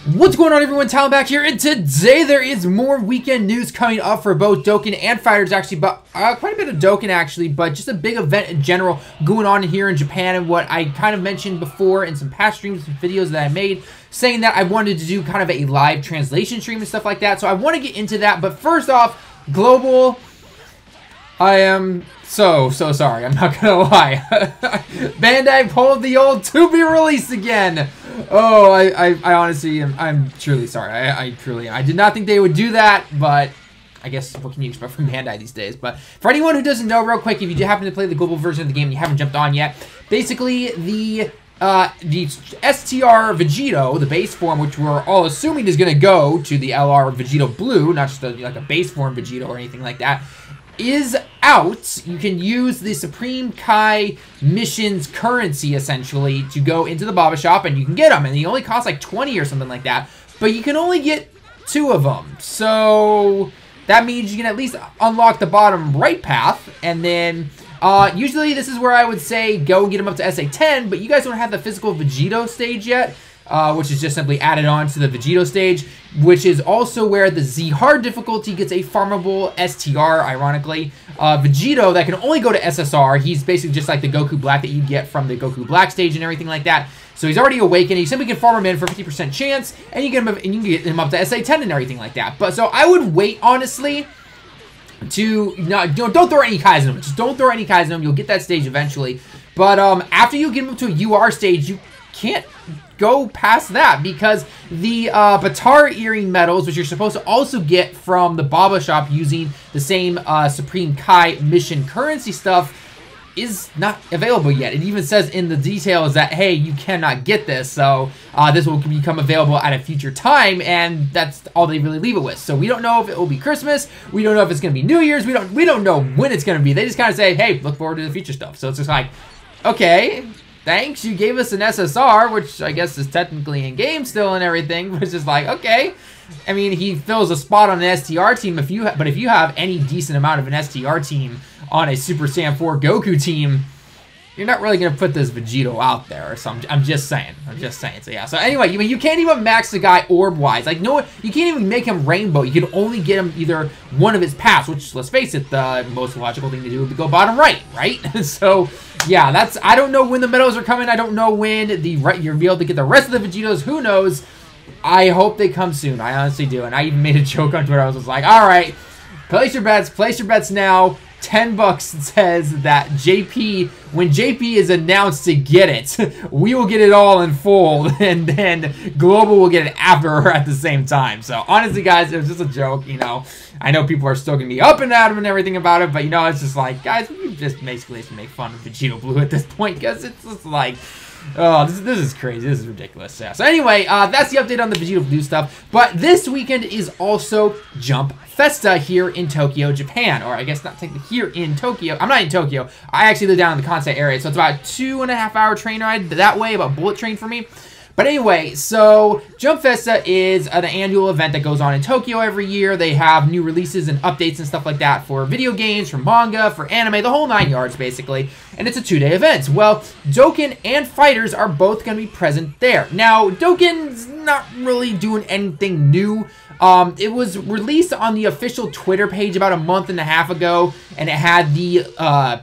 What's going on, everyone? TallenV back here, and today there is more weekend news coming up for both Dokkan and FighterZ, actually, but quite a bit of Dokkan, actually, but just a big event in general going on here in Japan, and what I kind of mentioned before in some past streams and videos that I made, saying that I wanted to do kind of a live translation stream and stuff like that, so I want to get into that. But first off, Global, I am so sorry, I'm not gonna lie. Bandai pulled the old to be released again. Oh, I honestly I'm truly sorry. I truly am. I did not think they would do that, but I guess what can you expect from Bandai these days? But for anyone who doesn't know, real quick, if you do happen to play the global version of the game and you haven't jumped on yet, basically the STR Vegetto, the base form, which we're all assuming is going to go to the LR Vegetto Blue, not just like a base form Vegetto or anything like that, is out. You can use the Supreme Kai missions currency, essentially, to go into the Baba shop, and you can get them, and they only cost like 20 or something like that, but you can only get 2 of them, so that means you can at least unlock the bottom right path, and then usually this is where I would say go and get them up to SA10, but you guys don't have the physical Vegetto stage yet, which is just simply added on to the Vegetto stage, which is also where the Z hard difficulty gets a farmable STR, ironically. Vegetto, that can only go to SSR. He's basically just like the Goku Black that you get from the Goku Black stage and everything like that. So he's already awakened. You simply can farm him in for 50% chance, and you can get him up to SA10 and everything like that. But so I would wait, honestly, to don't throw any Kais in him. Just don't throw any Kais in him. You'll get that stage eventually. But after you get him to a UR stage, you can't go past that, because the Batar earring medals, which you're supposed to also get from the Baba shop using the same Supreme Kai mission currency stuff, is not available yet. It even says in the details that, hey, you cannot get this, so this will become available at a future time, and that's all they really leave it with. So we don't know if it will be Christmas, we don't know if it's going to be New Year's, we don't know when it's going to be. They just kind of say, hey, look forward to the future stuff. So it's just like, okay, thanks, you gave us an SSR, which I guess is technically in-game still and everything, but it's just like, okay. I mean, he fills a spot on an STR team, but if you have any decent amount of an STR team on a Super Saiyan 4 Goku team, you're not really going to put this Vegetto out there. So I'm just saying. So yeah. So anyway, you can't even max the guy orb-wise. Like, no, you can't even make him rainbow. You can only get him either one of his paths, which, let's face it, the most logical thing to do would be go bottom right? So yeah, I don't know when the medals are coming. I don't know when you'll be able to get the rest of the Vegettos. Who knows? I hope they come soon. I honestly do. And I even made a joke on Twitter. I was just like, all right, place your bets now. $10 says that when JP is announced to get it, we will get it all in full, and then Global will get it after at the same time. So honestly, guys, it was just a joke, I know people are still going to be up and at 'em and everything about it, but it's just like, guys, we just basically make fun of Vegetto Blue at this point, because it's just like, oh, this is crazy. This is ridiculous. Yeah. So anyway, that's the update on the Vegetto Blue stuff. But this weekend is also Jump Festa here in Tokyo, Japan. Or I guess not technically here in Tokyo. I'm not in Tokyo. I actually live down in the Kansai area. So it's about a 2.5-hour train ride that way, about bullet train for me. But anyway, so Jump Festa is an annual event that goes on in Tokyo every year. They have new releases and updates and stuff like that for video games, for manga, for anime, the whole 9 yards, basically. And it's a 2-day event. Well, Dokkan and FighterZ are both going to be present there. Now, Dokkan's not really doing anything new. It was released on the official Twitter page about a month and a half ago, and it had the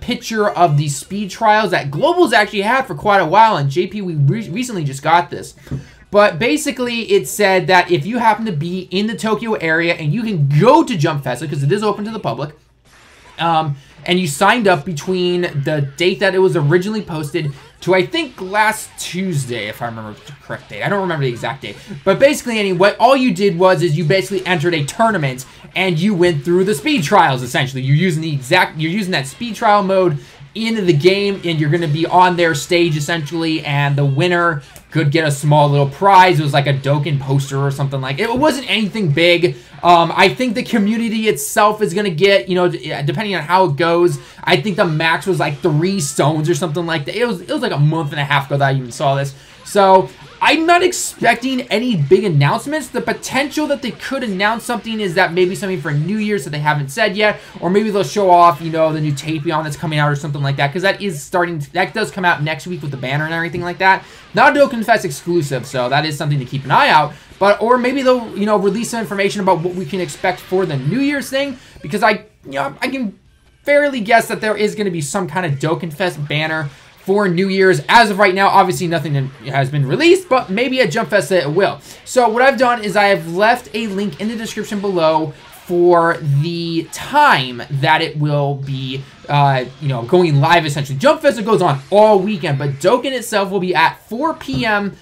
picture of the speed trials that Global's actually had for quite a while, and JP, we recently just got this. But basically, it said that if you happen to be in the Tokyo area and you can go to Jump Festa, because it is open to the public, and you signed up between the date that it was originally posted to, I think, last Tuesday, if I remember the correct date. I don't remember the exact date. But basically, all you did was you basically entered a tournament and you went through the speed trials, essentially. You're using that speed trial mode in the game, and you're going to be on their stage, essentially, and the winner could get a small little prize. It was like a Dokkan poster or something like it. It wasn't anything big. I think the community itself is going to get, depending on how it goes, I think the max was like 3 stones or something like that. It was like a month and a half ago that I even saw this. So I'm not expecting any big announcements. The potential that they could announce something is that maybe something for New Year's that they haven't said yet, or maybe they'll show off, the new Tapion that's coming out or something like that, because that does come out next week with the banner and everything like that. Not a Dokkan Fest exclusive, so that is something to keep an eye out. But or maybe they'll release some information about what we can expect for the New Year's thing, because I can fairly guess that there is going to be some kind of Dokkan Fest banner for New Year's. As of right now, obviously nothing has been released, but maybe at Jump Festa it will. So what I've done is I have left a link in the description below for the time that it will be, going live, essentially. Jump Festa goes on all weekend, but Dokkan itself will be at 4 p.m.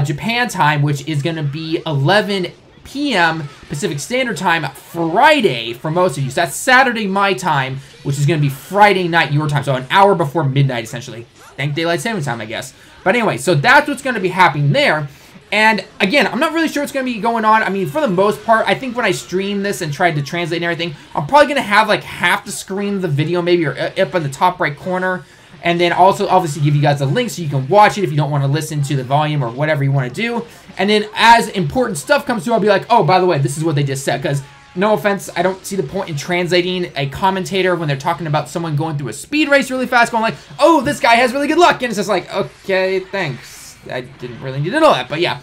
Japan time, which is going to be 11 p.m. Pacific Standard Time Friday for most of you. So that's Saturday my time, which is going to be Friday night your time. So an hour before midnight, essentially. Thank Daylight Saving Time, I guess. But anyway, so that's what's going to be happening there. And again, I'm not really sure what's going to be going on. I mean, for the most part, I think when I stream this and tried to translate and everything, I'm probably going to have like half the screen of the video maybe, or up in the top right corner. And then also obviously give you guys a link so you can watch it if you don't want to listen to the volume or whatever you want to do. And then as important stuff comes through, I'll be like, oh, by the way, this is what they just said. Because no offense, I don't see the point in translating a commentator when they're talking about someone going through a speed race really fast, going like, oh, this guy has really good luck. And it's just like, okay, thanks. I didn't really need to know that, but yeah.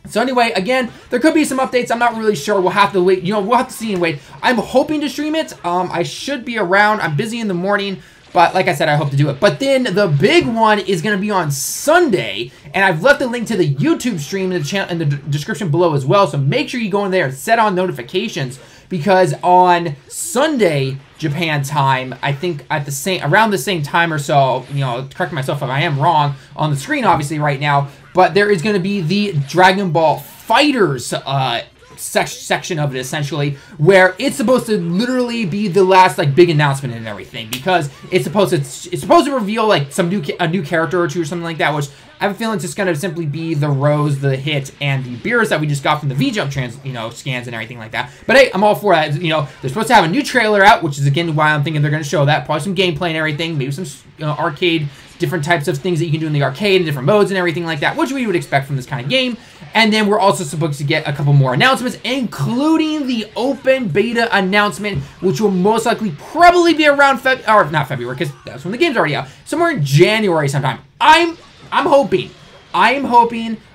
So anyway, again, there could be some updates. I'm not really sure. We'll have to wait. We'll have to see and wait. I'm hoping to stream it. I should be around. I'm busy in the morning. But like I said, I hope to do it. But then the big one is going to be on Sunday. And I've left a link to the YouTube stream in the channel in the description below as well. So make sure you go in there and set on notifications. Because on Sunday, Japan time, I think at around the same time or so, correct myself if I am wrong on the screen, obviously, right now. But there is going to be the Dragonball FighterZ section of it, essentially, where it's supposed to literally be the last big announcement and everything, because it's supposed to reveal like a new character or two or something like that, which I have a feeling it's just going to simply be the Rose, the Hit, and the Beerus that we just got from the V-Jump scans and everything like that. But hey, I'm all for that. They're supposed to have a new trailer out, which is again why I'm thinking they're going to show that, probably some gameplay and everything, maybe some arcade, different types of things that you can do in the arcade and different modes and everything like that, which we would expect from this kind of game. And then we're also supposed to get a couple more announcements, including the open beta announcement, which will most likely probably be around not February, because that's when the game's already out. Somewhere in January sometime. I'm hoping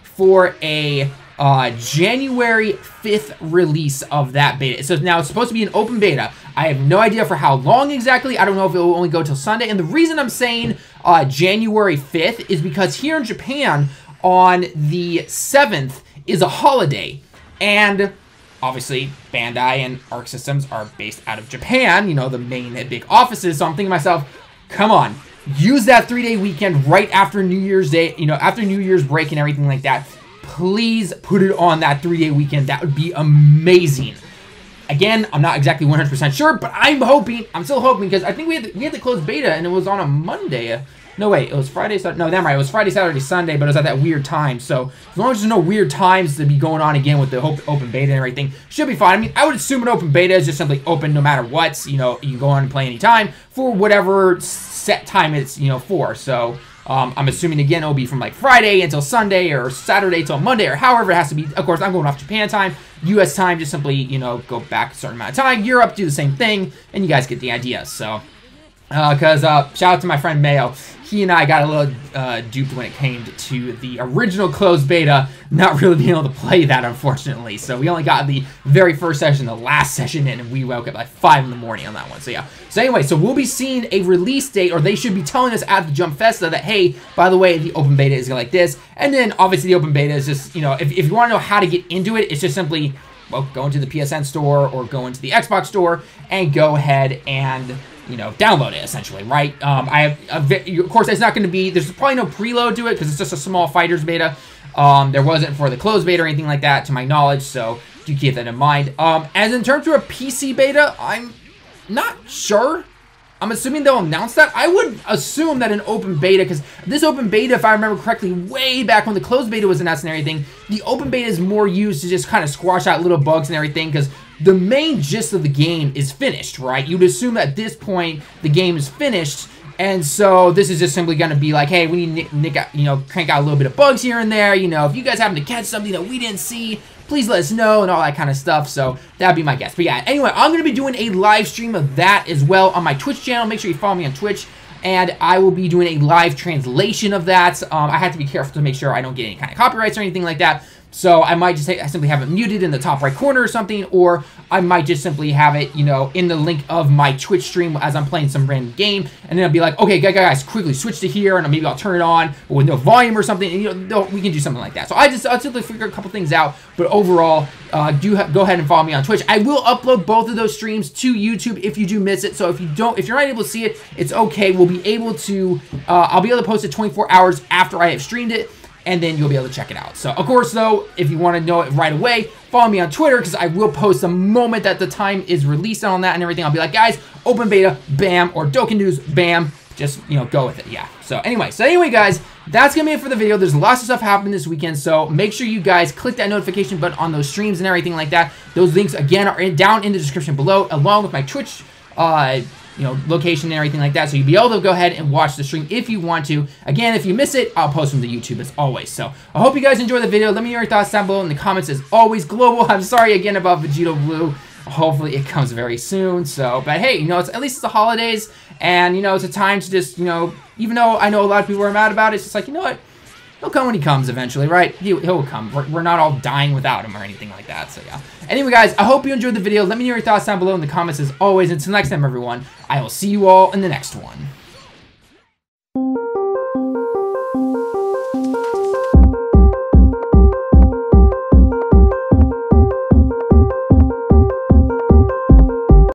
for a January 5th release of that beta. So now it's supposed to be an open beta. I have no idea for how long exactly. I don't know if it will only go till Sunday. And the reason I'm saying January 5th is because here in Japan, on the 7th is a holiday, and obviously Bandai and Arc Systems are based out of Japan, the main big offices. So I'm thinking to myself, come on, use that 3-day weekend right after New Year's Day, after New Year's break and everything like that. Please put it on that 3-day weekend. That would be amazing. Again, I'm not exactly 100% sure, but I'm still hoping, because I think we had the closed beta and it was on a Monday. No, wait, it was Friday, Saturday. No, never mind. It was Friday, Saturday, Sunday, but it was at that weird time. So as long as there's no weird times to be going on again with the open beta and everything, should be fine. I mean, I would assume an open beta is just simply open no matter what. You can go on and play anytime for whatever set time it's, for. So I'm assuming, again, it'll be from Friday until Sunday or Saturday till Monday or however it has to be. Of course, I'm going off Japan time. U.S. time, just simply, go back a certain amount of time. Europe, do the same thing, and you guys get the idea. So, shout out to my friend Mayo. He and I got a little duped when it came to the original closed beta, not really being able to play that, unfortunately. So we only got the very first session, the last session in, and we woke up at 5 in the morning on that one. So yeah. So anyway, so we'll be seeing a release date, or they should be telling us at the Jump Festa that, hey, by the way, the open beta is like this. And then obviously the open beta is just, if you want to know how to get into it, it's just simply, well, go into the PSN store or go into the Xbox store and go ahead and download it, essentially, right? Of course, it's not going to be, there's probably no preload to it because it's just a small FighterZ beta. There wasn't for the closed beta or anything like that, to my knowledge, so do keep that in mind. As in terms of a PC beta, I'm not sure. I'm assuming they'll announce that. I would assume that an open beta, because this open beta, if I remember correctly, way back when the closed beta was announced and everything, the open beta is more used to just kind of squash out little bugs and everything, because the main gist of the game is finished, right? You'd assume that at this point the game is finished, and so this is just simply going to be like, hey, we need to crank out a little bit of bugs here and there. If you guys happen to catch something that we didn't see, please let us know and all that kind of stuff. So that'd be my guess. But yeah, anyway, I'm going to be doing a live stream of that as well on my Twitch channel. Make sure you follow me on Twitch. And I will be doing a live translation of that. I have to be careful to make sure I don't get any kind of copyrights or anything like that. So I might just simply have it muted in the top right corner or something, or I might just simply have it, you know, in the link of my Twitch stream as I'm playing some random game, and then I'll be like, okay, guys, quickly switch to here, and maybe I'll turn it on with no volume or something, and, you know, we can do something like that. So I'll simply figure a couple things out, but overall, go ahead and follow me on Twitch. I will upload both of those streams to YouTube if you do miss it. So if you're not able to see it, it's okay. We'll be able to, I'll be able to post it 24 hours after I have streamed it, and then you'll be able to check it out. So, of course, though, if you want to know it right away, follow me on Twitter, because I will post the moment that the time is released on that and everything. I'll be like, guys, open beta, bam, or Dokkan news, bam. Just, you know, go with it, yeah. So anyway, guys, that's going to be it for the video. There's lots of stuff happening this weekend, so make sure you guys click that notification button on those streams and everything like that. Those links, again, are down in the description below, along with my Twitch, you know, location and everything like that, so you'll be able to go ahead and watch the stream if you want to. Again, if you miss it, I'll post them to YouTube as always. So I hope you guys enjoy the video. Let me know your thoughts down below in the comments. As always, Global, I'm sorry again about Vegetto Blue. Hopefully it comes very soon. So, but hey, you know, at least it's the holidays, and you know, it's a time to just, you know, even though I know a lot of people are mad about it, it's just like, you know what? He'll come when he comes eventually, right? He'll come. We're not all dying without him or anything like that, so yeah. Anyway, guys, I hope you enjoyed the video. Let me know your thoughts down below in the comments as always. Until next time, everyone, I will see you all in the next one.